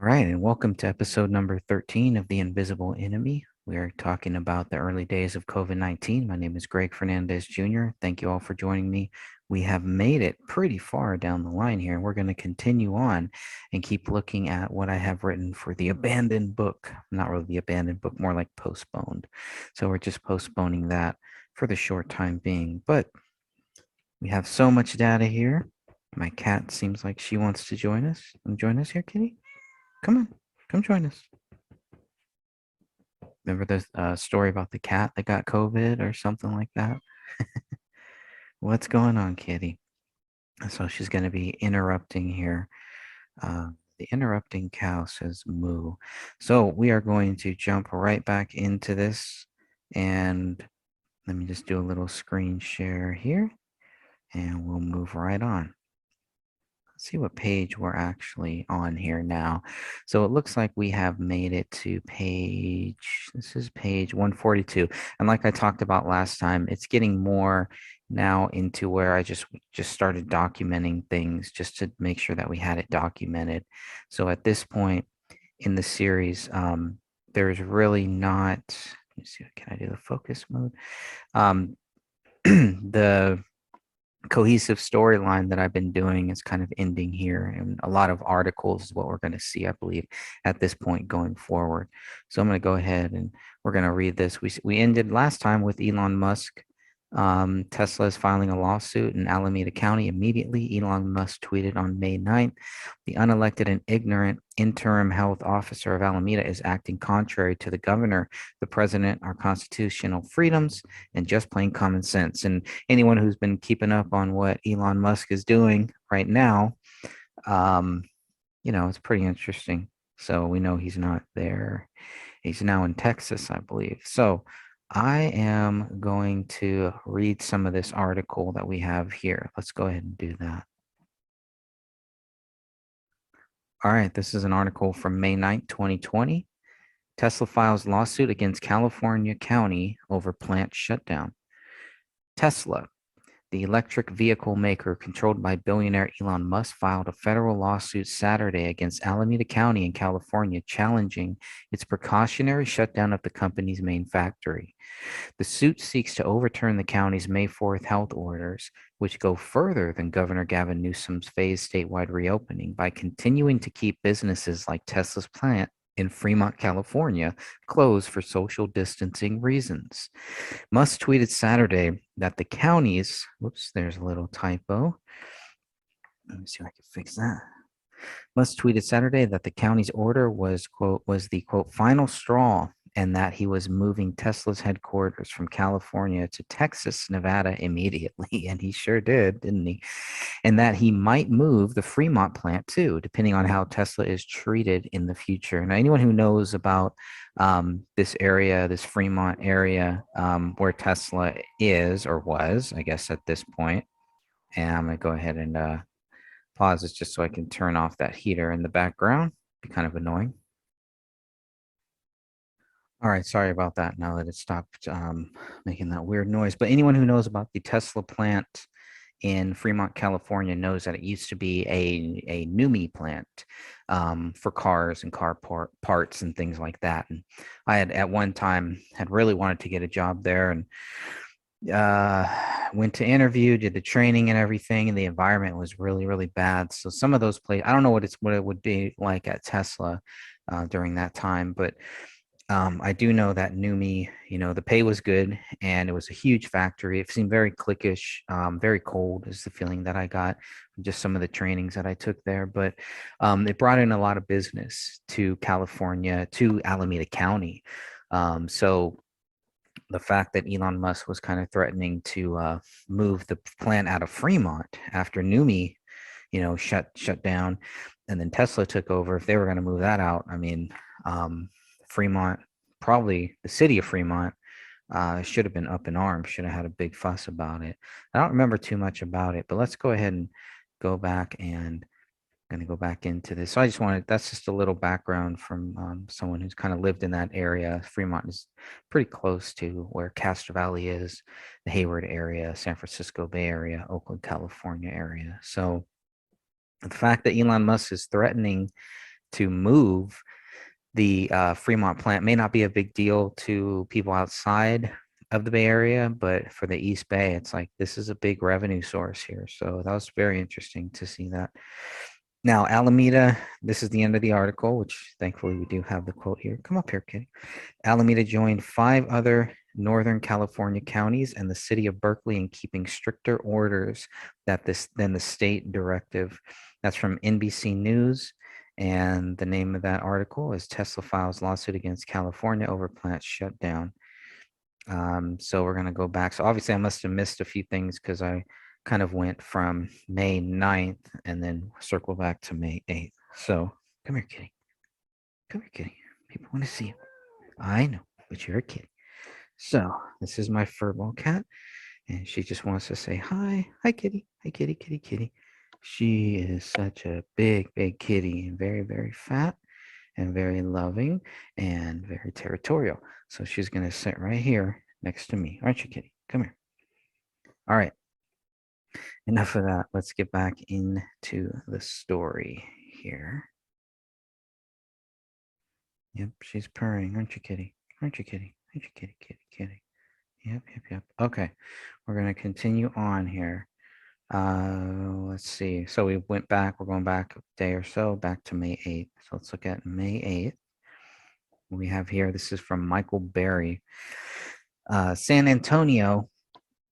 right, and welcome to episode number 13 of The Invisible Enemy. We are talking about the early days of COVID 19. My name is Greg Fernandez Jr. Thank you all for joining me. We have made it pretty far down the line here, and we're going to continue on and keep looking at what I have written for the abandoned book. Not really the abandoned book, more like postponed. So we're just postponing that for the short time being. But we have so much data here. My cat seems like she wants to join us. Join us here, Kitty. Come on, come join us. Remember the story about the cat that got COVID or something like that? What's going on, Kitty? So she's going to be interrupting here. The interrupting cow says moo. So we are going to jump right back into this. And let me just do a little screen share here. And we'll move right on. See what page we're actually on here now. So it looks like we have made it to this is page 142. And like I talked about last time, it's getting more now into where I just started documenting things just to make sure that we had it documented. So at this point in the series, there's really not, let me see, can I do the focus mode? The cohesive storyline that I've been doing is kind of ending here, and a lot of articles is what we're going to see, I believe, at this point going forward. So I'm going to go ahead and we're going to read this. We ended last time with Elon Musk. Tesla is filing a lawsuit in Alameda County immediately. Elon Musk tweeted on May 9th, the unelected and ignorant interim health officer of Alameda is acting contrary to the governor, the president, our constitutional freedoms, and just plain common sense. And anyone who's been keeping up on what Elon Musk is doing right now, um, it's pretty interesting. So we know he's not there. He's now in Texas, I believe. So I am going to read some of this article that we have here. Let's go ahead and do that. All right, this is an article from May 9th, 2020. Tesla files lawsuit against California County over plant shutdown. Tesla, the electric vehicle maker controlled by billionaire Elon Musk, filed a federal lawsuit Saturday against Alameda County in California, challenging its precautionary shutdown of the company's main factory. The suit seeks to overturn the county's May 4th health orders, which go further than Governor Gavin Newsom's phased statewide reopening by continuing to keep businesses like Tesla's plant in Fremont, California, closed for social distancing reasons. Musk tweeted Saturday that the county's, whoops, there's a little typo. Let me see if I can fix that. Musk tweeted Saturday that the county's order was the quote final straw, and that he was moving Tesla's headquarters from California to Texas, Nevada immediately. And he sure did, didn't he? And that he might move the Fremont plant too, depending on how Tesla is treated in the future. Now, anyone who knows about this area, this Fremont area, where Tesla is or was, I guess, at this point, and I'm going to go ahead and pause this just so I can turn off that heater in the background. Be kind of annoying. All right, sorry about that. Now that it stopped making that weird noise. But anyone who knows about the Tesla plant in Fremont, California, knows that it used to be a NUMMI plant for cars and car parts and things like that. And I had at one time had really wanted to get a job there, and went to interview, did the training and everything, and the environment was really, really bad. So some of those places, I don't know what it would be like at Tesla during that time, but I do know that NUMMI, the pay was good and it was a huge factory. It seemed very cliquish, very cold is the feeling that I got from just some of the trainings that I took there. But it brought in a lot of business to California, to Alameda County. So the fact that Elon Musk was kind of threatening to move the plant out of Fremont after NUMMI, shut down, and then Tesla took over. If they were going to move that out, I mean, Fremont, probably the city of Fremont, should have been up in arms, should have had a big fuss about it. I don't remember too much about it, but let's go ahead and go back and going to go back into this. So I just wanted, that's just a little background from someone who's kind of lived in that area. Fremont is pretty close to where Castro Valley is, the Hayward area, San Francisco Bay Area, Oakland, California area. So the fact that Elon Musk is threatening to move the Fremont plant may not be a big deal to people outside of the Bay Area, but for the East Bay, it's like this is a big revenue source here. So that was very interesting to see that. Now, Alameda, this is the end of the article, which thankfully we do have the quote here. Come up here, Kitty. Alameda joined 5 other Northern California counties and the city of Berkeley in keeping stricter orders than the state directive. That's from NBC News. And the name of that article is Tesla files lawsuit against California over plant shutdown. So we're going to go back. So obviously I must have missed a few things because I kind of went from May 9th and then circle back to May 8th. So come here, kitty. Come here, kitty. People want to see you. I know, but you're a kitty. So this is my furball cat, and she just wants to say hi. Hi, kitty. Hi, kitty, kitty, kitty. She is such a big, big kitty and very, very fat and very loving and very territorial. So she's going to sit right here next to me. Aren't you, kitty? Come here. All right. Enough of that. Let's get back into the story here. Yep, she's purring. Aren't you, kitty? Aren't you, kitty? Aren't you, kitty, kitty, kitty? Yep, yep, yep. Okay, we're going to continue on here. Let's see. So we went back. We're going back a day or so, back to May 8th. So let's look at May 8th. We have here, this is from Michael Berry. San Antonio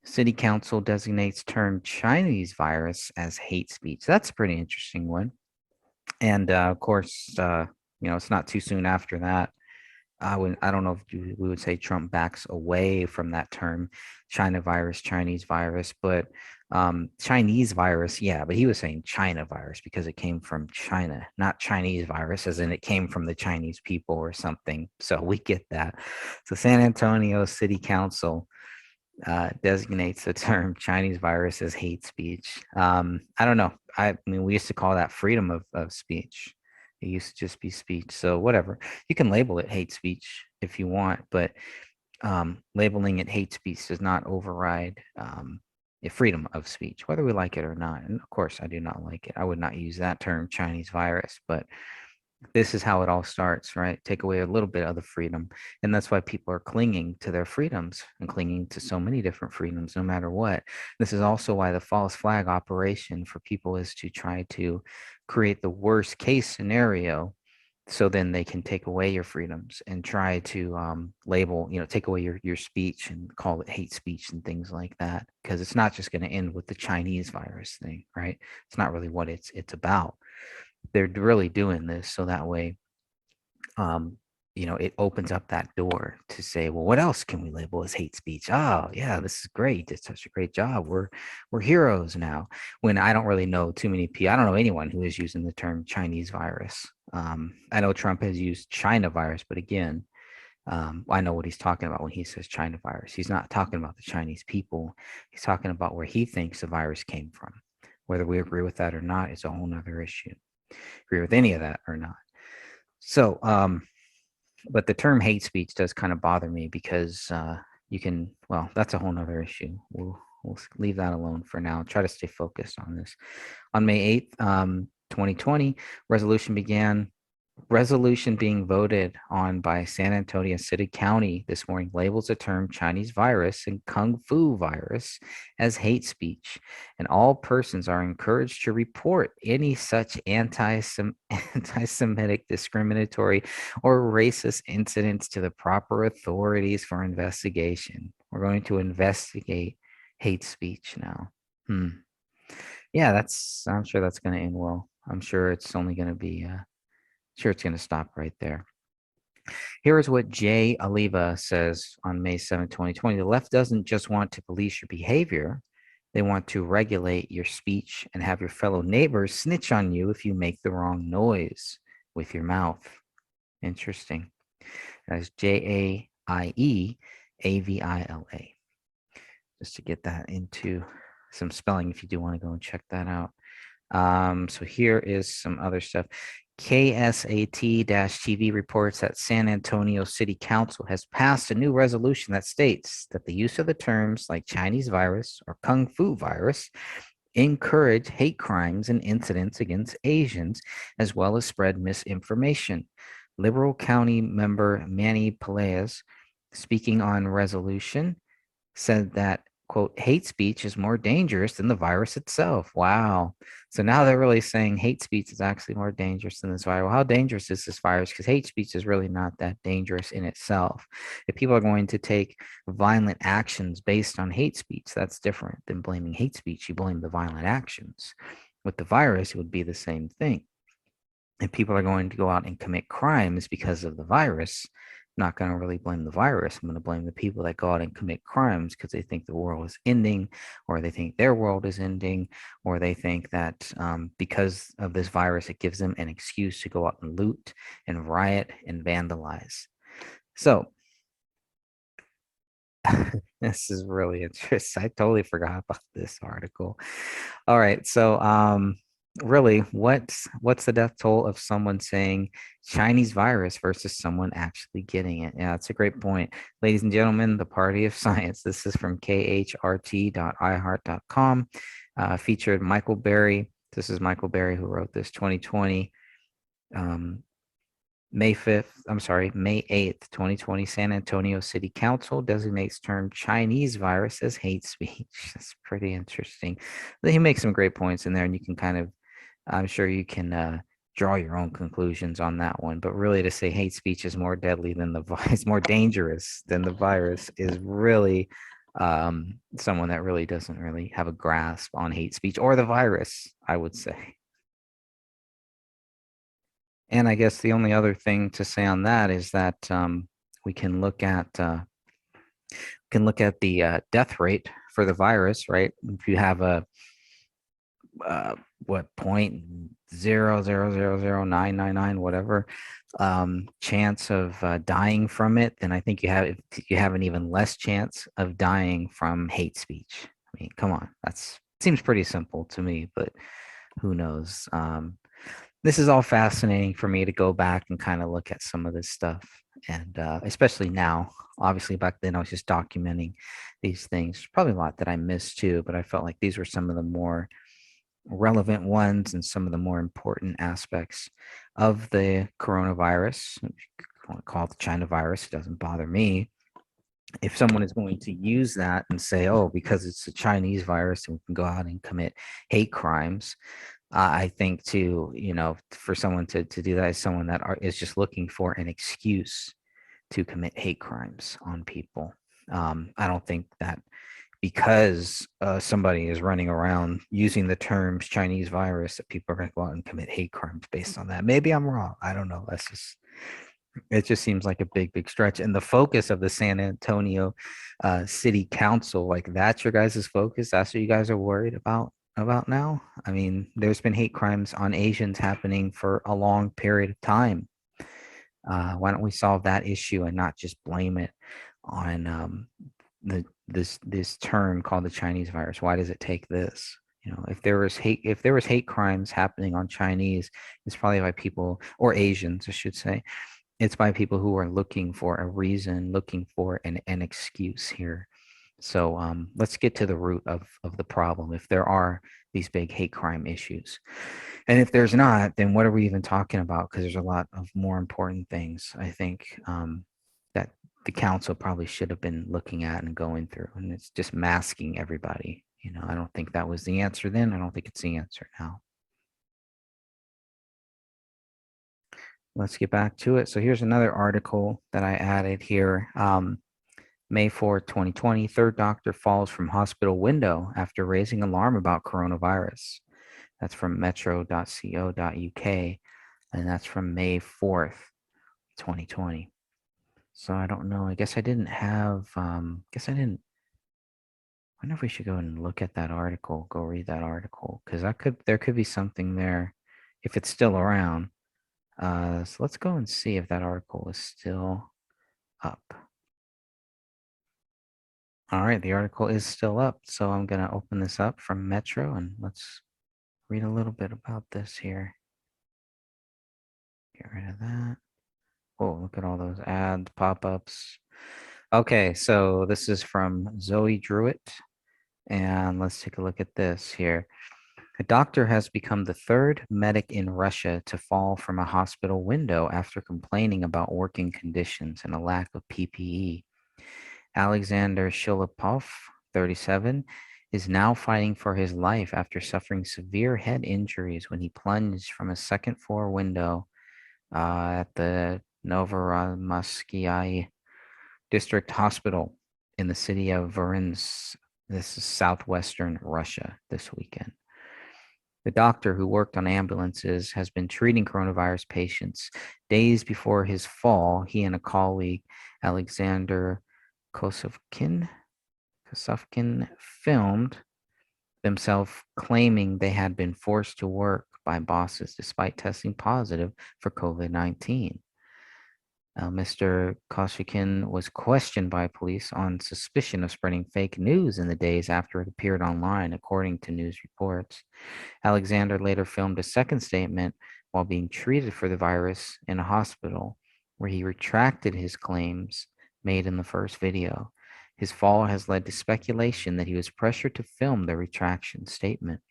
City Council designates term Chinese virus as hate speech. That's a pretty interesting one. And of course, it's not too soon after that. I don't know if we would say Trump backs away from that term, China virus, Chinese virus, but Chinese virus, yeah, but he was saying China virus because it came from China, not Chinese virus, as in it came from the Chinese people or something. So we get that. So San Antonio City Council designates the term Chinese virus as hate speech. I don't know. I mean, we used to call that freedom of speech. It used to just be speech. So whatever. You can label it hate speech if you want, but labeling it hate speech does not override freedom of speech, whether we like it or not. And of course, I do not like it. I would not use that term Chinese virus, but this is how it all starts, right? Take away a little bit of the freedom. And that's why people are clinging to their freedoms and clinging to so many different freedoms, no matter what. This is also why the false flag operation for people is to try to create the worst case scenario so then they can take away your freedoms and try to label, take away your speech and call it hate speech and things like that. Because it's not just going to end with the Chinese virus thing, right? It's not really what it's about. They're really doing this so that way it opens up that door to say, well, what else can we label as hate speech? Oh yeah, this is great. It's such a great job. We're heroes now. When I don't really know too many people, I don't know anyone who is using the term Chinese virus. I know Trump has used China virus, but again, I know what he's talking about when he says China virus. He's not talking about the Chinese people. He's talking about where he thinks the virus came from. Whether we agree with that or not is a whole nother issue. Agree with any of that or not. So, but the term hate speech does kind of bother me because that's a whole nother issue. We'll leave that alone for now. Try to stay focused on this. On May 8th, 2020, resolution being voted on by San Antonio City County this morning labels the term Chinese virus and Kung Fu virus as hate speech, and all persons are encouraged to report any such anti-Semitic, discriminatory, or racist incidents to the proper authorities for investigation. We're going to investigate hate speech now. Yeah, I'm sure that's going to end well. I'm sure it's only going to be sure it's going to stop right there. Here is what Jay Oliva says on May 7, 2020. The left doesn't just want to police your behavior. They want to regulate your speech and have your fellow neighbors snitch on you if you make the wrong noise with your mouth. Interesting. That's Jaieavila. Just to get that into some spelling if you do want to go and check that out. So here is some other stuff. KSAT-TV reports that San Antonio City Council has passed a new resolution that states that the use of the terms like Chinese virus or Kung Fu virus encourage hate crimes and incidents against Asians, as well as spread misinformation. Liberal County member Manny Pelaez, speaking on resolution, said that, quote, hate speech is more dangerous than the virus itself. Wow. So now they're really saying hate speech is actually more dangerous than this virus. Well, how dangerous is this virus? Because hate speech is really not that dangerous in itself. If people are going to take violent actions based on hate speech, that's different than blaming hate speech. You blame the violent actions. With the virus, it would be the same thing. If people are going to go out and commit crimes because of the virus, I'm not going to really blame the virus. I'm going to blame the people that go out and commit crimes because they think the world is ending, or they think their world is ending, or they think that because of this virus, it gives them an excuse to go out and loot and riot and vandalize. So this is really interesting. I totally forgot about this article. All right, so really, what's the death toll of someone saying Chinese virus versus someone actually getting it? Yeah, that's a great point. Ladies and gentlemen, the party of science. This is from khrt.iheart.com. Featured Michael Berry. This is Michael Berry who wrote this 2020. May 5th, I'm sorry, May 8th, 2020, San Antonio City Council designates term Chinese virus as hate speech. That's pretty interesting. He makes some great points in there, and you can kind of, I'm sure you can draw your own conclusions on that one. But really, to say hate speech is more deadly than the virus, more dangerous than the virus, is really someone that really doesn't really have a grasp on hate speech or the virus, I would say. And I guess the only other thing to say on that is that we can look at the death rate for the virus, right? If you have a what 0.0000999 whatever chance of dying from it, then I think you have an even less chance of dying from hate speech. I mean, come on, that's seems pretty simple to me, but who knows? This is all fascinating for me to go back and kind of look at some of this stuff. And especially now, obviously back then I was just documenting these things. Probably a lot that I missed too, but I felt like these were some of the more relevant ones and some of the more important aspects of the coronavirus. If you want to call it the China virus, it doesn't bother me. If someone is going to use that and say, oh, because it's a Chinese virus and we can go out and commit hate crimes, I think for someone to do that is someone that is just looking for an excuse to commit hate crimes on people. I don't think that because somebody is running around using the terms Chinese virus that people are going to go out and commit hate crimes based on that. Maybe I'm wrong. I don't know. It just seems like a big stretch. And the focus of the San Antonio City Council, like that's your guys' focus. That's what you guys are worried about now. I mean, there's been hate crimes on Asians happening for a long period of time. Why don't we solve that issue and not just blame it on this term called the Chinese virus? Why does it take this? If there was hate crimes happening on Chinese, it's probably by people or Asians, I should say. It's by people who are looking for a reason, looking for an excuse here. So let's get to the root of the problem. If there are these big hate crime issues, and if there's not, then what are we even talking about? Because there's a lot of more important things, I think, that the council probably should have been looking at and going through. And it's just masking everybody. I don't think that was the answer then. I don't think it's the answer now. Let's get back to it. So here's another article that I added here. May 4th, 2020, third doctor falls from hospital window after raising alarm about coronavirus. That's from metro.co.uk, and that's from May 4th, 2020. So I don't know. I guess I didn't have, guess I didn't. I wonder if we should go and look at that article, go read that article, because there could be something there if it's still around. So let's go and see if that article is still up. All right, the article is still up. So I'm going to open this up from Metro and let's read a little bit about this here. Get rid of that. Oh, look at all those ads, pop-ups. Okay, so this is from Zoe Druitt, And let's take a look at this here. A doctor has become the third medic in Russia to fall from a hospital window after complaining about working conditions and a lack of PPE. Alexander Shilopov, 37, is now fighting for his life after suffering severe head injuries when he plunged from a second floor window at the Novorosmarsky District Hospital in the city of Voronezh. This is southwestern Russia this weekend. The doctor who worked on ambulances has been treating coronavirus patients. Days before his fall, he and a colleague, Alexander Kosovkin, filmed themselves claiming they had been forced to work by bosses despite testing positive for COVID-19. Mr. Koshikin was questioned by police on suspicion of spreading fake news in the days after it appeared online, according to news reports. Alexander later filmed a second statement while being treated for the virus in a hospital, where he retracted his claims made in the first video. His fall has led to speculation that he was pressured to film the retraction statement.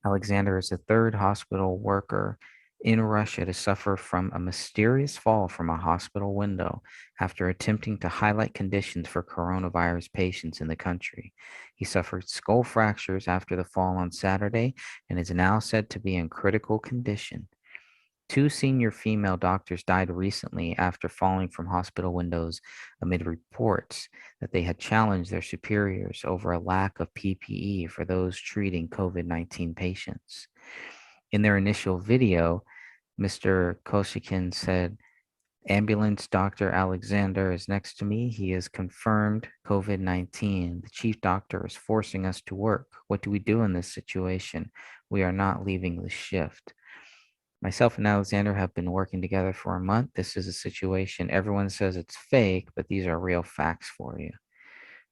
Alexander is the third hospital worker in Russia to suffer from a mysterious fall from a hospital window after attempting to highlight conditions for coronavirus patients in the country. He suffered skull fractures after the fall on Saturday and is now said to be in critical condition. Two senior female doctors died recently after falling from hospital windows amid reports that they had challenged their superiors over a lack of PPE for those treating COVID-19 patients. In their initial video, Mr. Koshikin said, "Ambulance Dr. Alexander is next to me. He is confirmed COVID-19. The chief doctor is forcing us to work. What do we do in this situation? We are not leaving the shift. Myself and Alexander have been working together for a month. This is a situation everyone says it's fake, but these are real facts for you."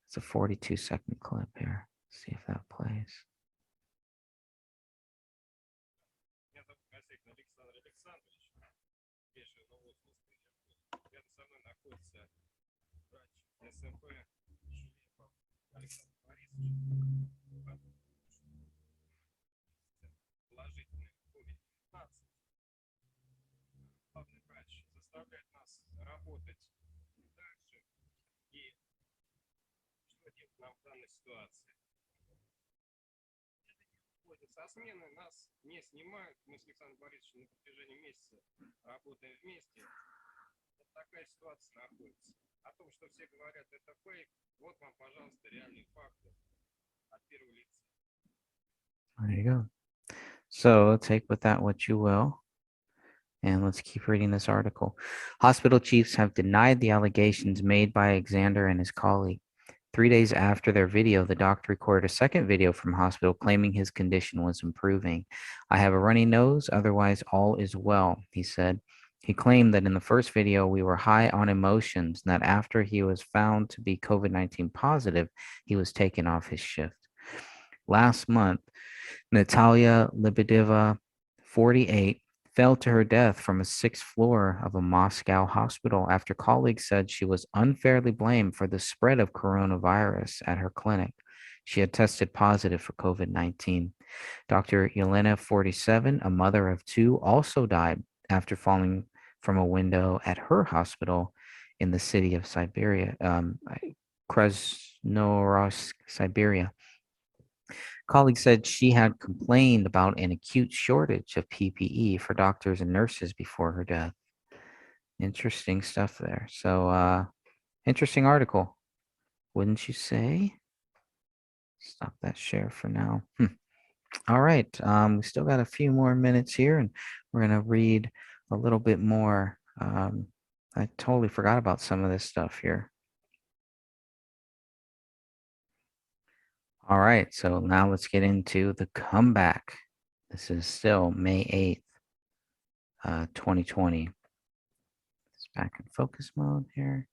It's a 42-second clip here. Let's see if that plays. Со смены нас не снимают. Мы с Александром Борисовичем на протяжении месяца работаем вместе. Вот такая ситуация находится. О том, что все говорят, это фейк, вот вам, пожалуйста, реальные факты от первого лица. There you go. So take with that what you will. And let's keep reading this article. Hospital chiefs have denied the allegations made by Alexander and his colleague. 3 days after their video, the doctor recorded a second video from hospital claiming his condition was improving. "I have a runny nose, otherwise all is well," he said. He claimed that in the first video, we were high on emotions, and that after he was found to be COVID-19 positive, he was taken off his shift. Last month, Natalia Lebedeva, 48, fell to her death from a sixth floor of a Moscow hospital after colleagues said she was unfairly blamed for the spread of coronavirus at her clinic. She had tested positive for COVID-19. Dr. Yelena, 47, a mother of two, also died after falling from a window at her hospital in the city of Siberia, Krasnoyarsk, Siberia. Colleagues said she had complained about an acute shortage of PPE for doctors and nurses before her death. Interesting stuff there. So, interesting article, wouldn't you say? Stop that share for now. All right. We still got a few more minutes here, and we're going to read a little bit more. I totally forgot about some of this stuff here. All right, so now let's get into the comeback. This is still May 8th, 2020. It's back in focus mode here.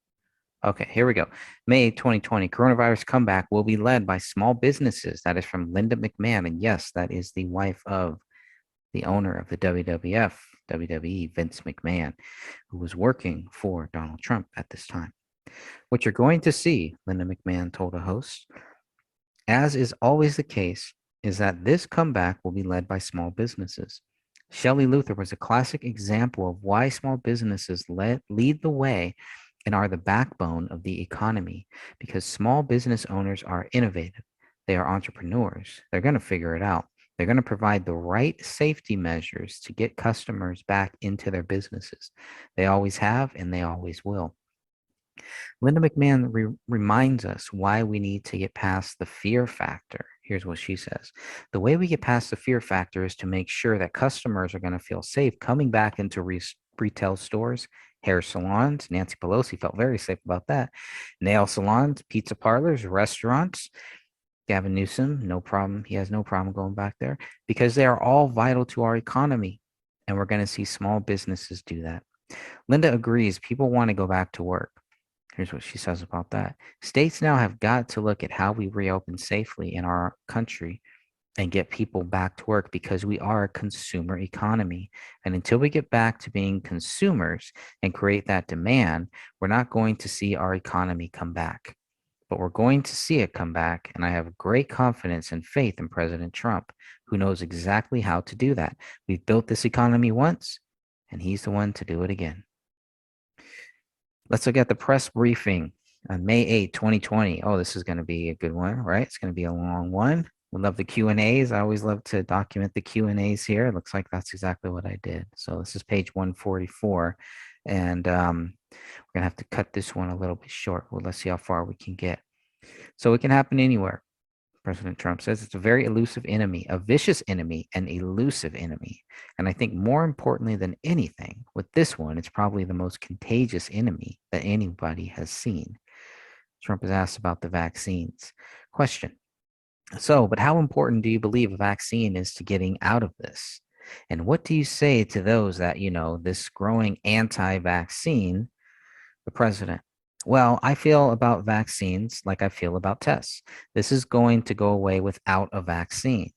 Okay, here we go. May 2020, coronavirus comeback will be led by small businesses. That is from Linda McMahon. And yes, that is the wife of the owner of the WWF, WWE, Vince McMahon, who was working for Donald Trump at this time. "What you're going to see," Linda McMahon told a host, as is always the case, is that this comeback will be led by small businesses. Shelley Luther was a classic example of why small businesses lead the way and are the backbone of the economy because small business owners are innovative. They are entrepreneurs. They're going to figure it out. They're going to provide the right safety measures to get customers back into their businesses. They always have and they always will. Linda McMahon reminds us why we need to get past the fear factor. Here's what she says. The way we get past the fear factor is to make sure that customers are going to feel safe coming back into retail stores, hair salons. Nancy Pelosi felt very safe about that. Nail salons, pizza parlors, restaurants. Gavin Newsom, no problem. He has no problem going back there because they are all vital to our economy. And we're going to see small businesses do that. Linda agrees people want to go back to work. Here's what she says about that. States now have got to look at how we reopen safely in our country and get people back to work because we are a consumer economy. And until we get back to being consumers and create that demand, we're not going to see our economy come back. But we're going to see it come back. And I have great confidence and faith in President Trump, who knows exactly how to do that. We've built this economy once, and he's the one to do it again. Let's look at the press briefing on May 8, 2020. Oh, this is going to be a good one, right? It's going to be a long one. We love the Q&As. I always love to document the Q&As here. It looks like that's exactly what I did. So this is page 144. And we're going to have to cut this one a little bit short. Well, let's see how far we can get. So it can happen anywhere. President Trump says it's a very elusive enemy, a vicious enemy, an elusive enemy. And I think more importantly than anything, with this one, it's probably the most contagious enemy that anybody has seen. Trump is asked about the vaccines. Question. So, but how important do you believe a vaccine is to getting out of this? And what do you say to those that, this growing anti-vaccine, the president? Well, I feel about vaccines like I feel about tests. This is going to go away without a vaccine.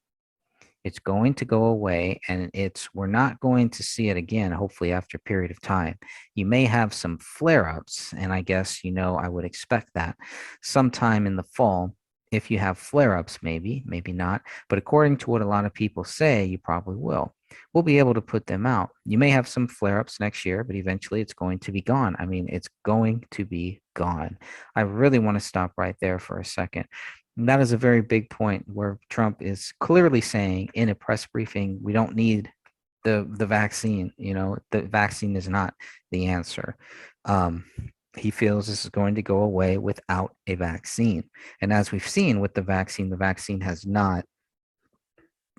It's going to go away and we're not going to see it again, hopefully after a period of time. You may have some flare-ups, and I guess, I would expect that sometime in the fall. If you have flare-ups, maybe not. But according to what a lot of people say, you probably will. We'll be able to put them out. You may have some flare-ups next year, but eventually it's going to be gone. I mean, it's going to be gone. I really want to stop right there for a second. And that is a very big point where Trump is clearly saying in a press briefing, we don't need the vaccine. The vaccine is not the answer. He feels this is going to go away without a vaccine. And as we've seen with the vaccine has not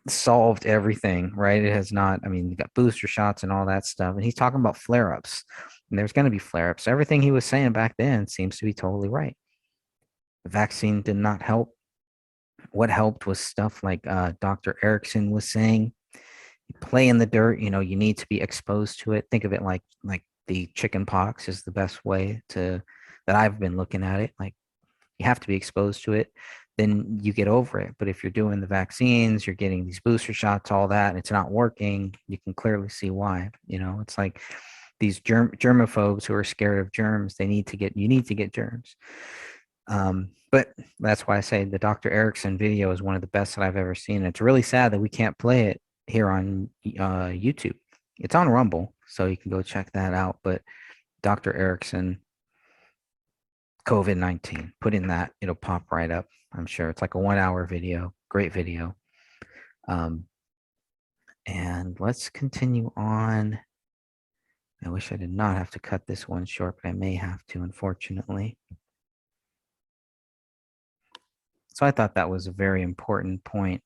solved everything, right? It has not. I mean, you got booster shots and all that stuff. And he's talking about flare-ups. And there's going to be flare-ups. Everything he was saying back then seems to be totally right. The vaccine did not help. What helped was stuff like Dr. Erickson was saying, play in the dirt, you need to be exposed to it. Think of it like the chicken pox is the best way that I've been looking at it. Like you have to be exposed to it, then you get over it. But if you're doing the vaccines, you're getting these booster shots, all that, and it's not working, you can clearly see why. It's like these germaphobes who are scared of germs. You need to get germs. But that's why I say the Dr. Erickson video is one of the best that I've ever seen. It's really sad that we can't play it here on YouTube. It's on Rumble, so you can go check that out. But Dr. Erickson, COVID-19, put in that, it'll pop right up. I'm sure it's like a 1-hour video, great video. And let's continue on. I wish I did not have to cut this one short, but I may have to, unfortunately. So I thought that was a very important point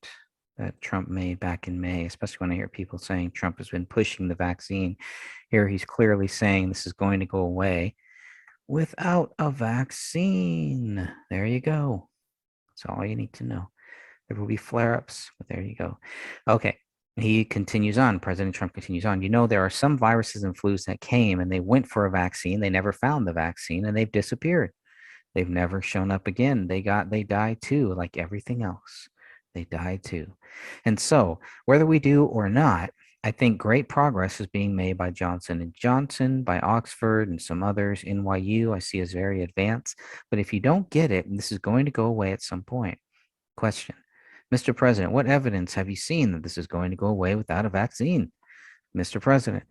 that Trump made back in May, especially when I hear people saying Trump has been pushing the vaccine. Here he's clearly saying this is going to go away without a vaccine. There you go. That's all you need to know. There will be flare-ups, but there you go. Okay. He continues on. President Trump continues on. There are some viruses and flus that came and they went for a vaccine. They never found the vaccine and they've disappeared. They've never shown up again. They die too, like everything else. They die too. And so whether we do or not, I think great progress is being made by Johnson & Johnson, by Oxford and some others. NYU I see as very advanced. But if you don't get it, this is going to go away at some point. Question. Mr. President, what evidence have you seen that this is going to go away without a vaccine? Mr. President,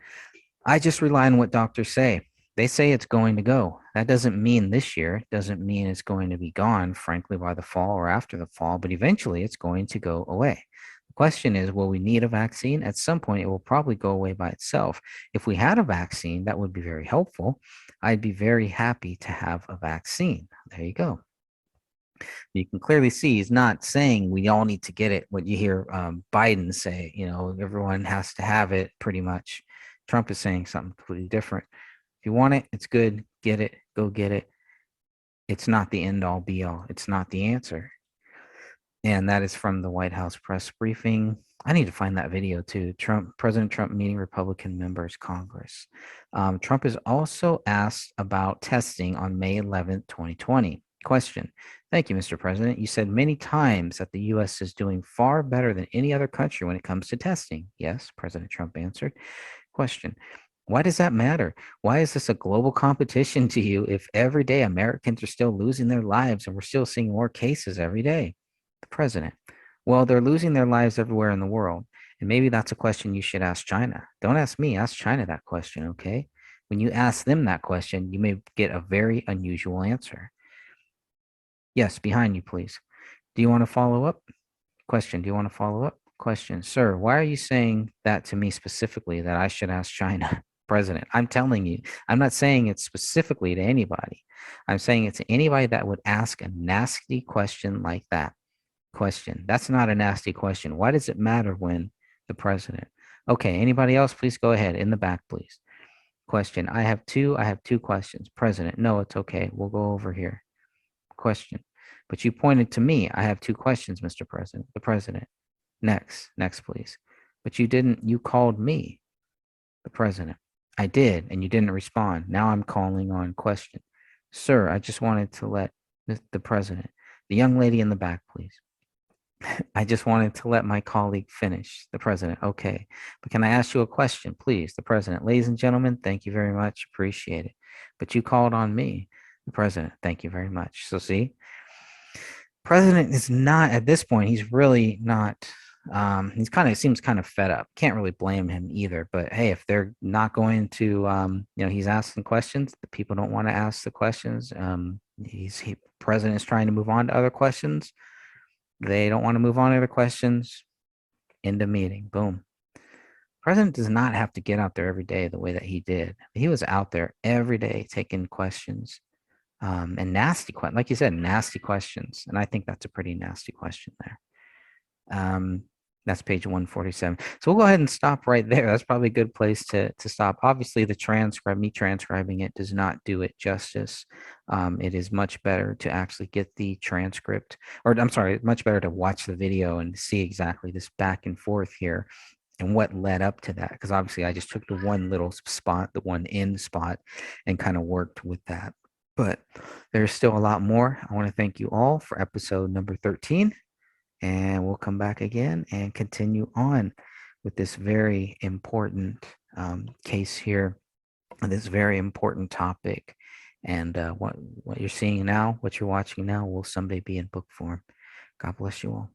I just rely on what doctors say. They say it's going to go. That doesn't mean this year. It doesn't mean it's going to be gone, frankly, by the fall or after the fall, but eventually it's going to go away. The question is, will we need a vaccine? At some point, it will probably go away by itself. If we had a vaccine, that would be very helpful. I'd be very happy to have a vaccine. There you go. You can clearly see he's not saying we all need to get it. What you hear Biden say, everyone has to have it pretty much. Trump is saying something completely different. If you want it, it's good. Get it. Go get it. It's not the end all be all. It's not the answer. And that is from the White House press briefing. I need to find that video too. President Trump meeting Republican members Congress. Trump is also asked about testing on May 11th, 2020. Question. Thank you, Mr. President. You said many times that the U.S. is doing far better than any other country when it comes to testing. Yes, President Trump answered. Question. Why does that matter? Why is this a global competition to you if every day Americans are still losing their lives and we're still seeing more cases every day? The president. Well, they're losing their lives everywhere in the world. And maybe that's a question you should ask China. Don't ask me, ask China that question, okay? When you ask them that question, you may get a very unusual answer. Yes, behind you, please. Do you want to follow up? Question. Do you want to follow up? Question. Sir, why are you saying that to me specifically that I should ask China? President, I'm telling you, I'm not saying it specifically to anybody. I'm saying it to anybody that would ask a nasty question like that. Question. That's not a nasty question. Why does it matter when the president? Okay, anybody else, please go ahead. In the back, please. Question. I have two questions. President. No, it's okay. We'll go over here. Question. But you pointed to me. I have two questions, Mr. President. The president. Next, please. But you called me. The president. I did, and you didn't respond. Now I'm calling on question. Sir, I just wanted to let the president, the young lady in the back, please. I just wanted to let my colleague finish. The president. Okay. But can I ask you a question, please? The president. Ladies and gentlemen, thank you very much. Appreciate it. But you called on me. The president. Thank you very much. So see, president is not at this point. He's really not. He's seems kind of fed up. Can't really blame him either. But hey, if they're not going to, he's asking questions. The people don't want to ask the questions. President is trying to move on to other questions. They don't want to move on to other questions. End of meeting. Boom. President does not have to get out there every day the way that he did. He was out there every day taking questions. And nasty questions, like you said, nasty questions. And I think that's a pretty nasty question there. That's page 147. So we'll go ahead and stop right there. That's probably a good place to stop. Obviously, me transcribing it does not do it justice. It is much better to actually get the transcript, or I'm sorry, much better to watch the video and see exactly this back and forth here and what led up to that. Because obviously, I just took the one little spot, the one end spot, and kind of worked with that. But there's still a lot more. I want to thank you all for episode number 13. And we'll come back again and continue on with this very important case here, this very important topic. And what you're seeing now, what you're watching now will someday be in book form. God bless you all.